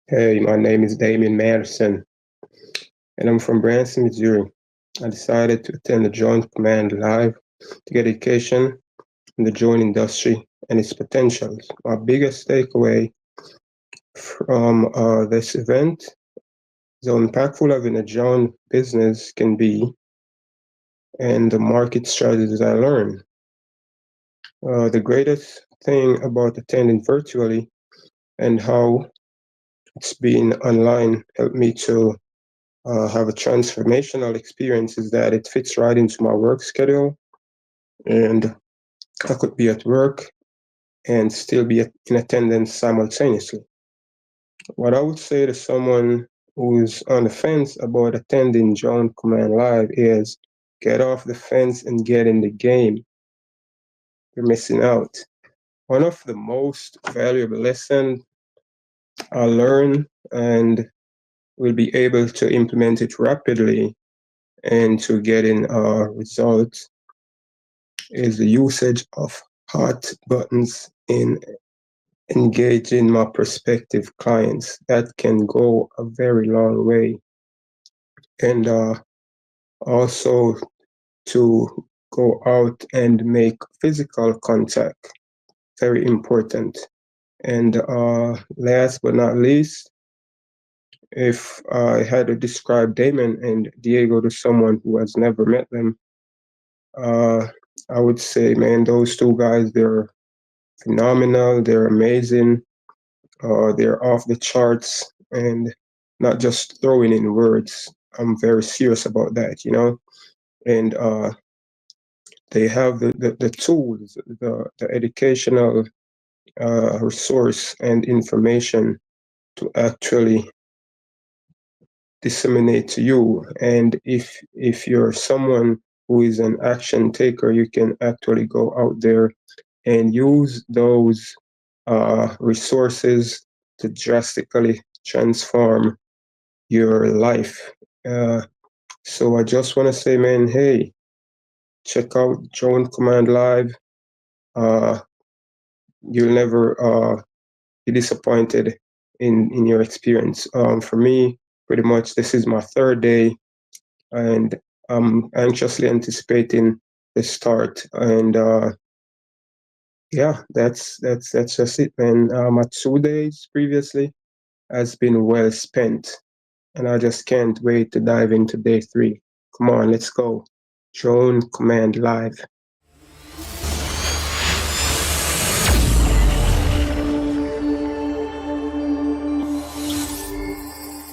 Hey, my name is Dameion Manderson, and I'm from Branson, Missouri. I decided to attend the Joint Command Live to get education in the drone industry and its potentials. My biggest takeaway from this event is how impactful having a drone business can be and the market strategies I learned. The greatest thing about attending virtually and how it's been online helped me to have a transformational experience is that it fits right into my work schedule, and I could be at work and still be in attendance simultaneously. What I would say to someone who's on the fence about attending Joint Command Live is get off the fence and get in the game. You're missing out. One of the most valuable lessons I learned and will be able to implement it rapidly and to getting results is the usage of hot buttons in engaging my prospective clients. That can go a very long way. And also to go out and make physical contact, very important. And last but not least, if I had to describe Damon and Diego to someone who has never met them, uh, I would say, man, those two guys, they're phenomenal, they're amazing, they're off the charts, and not just throwing in words. I'm very serious about that. And they have the tools, the educational resource and information to actually disseminate to you. And if you're someone who is an action taker, you can actually go out there and use those resources to drastically transform your life. Uh, so I just want to say, man, hey, check out Drone Command Live. Uh, you'll never be disappointed in your experience. For me, pretty much this is my third day, and I'm anxiously anticipating the start. And yeah, that's just it, man. My 2 days previously has been well spent, and I just can't wait to dive into day three. Come on, let's go. Drone Command Live.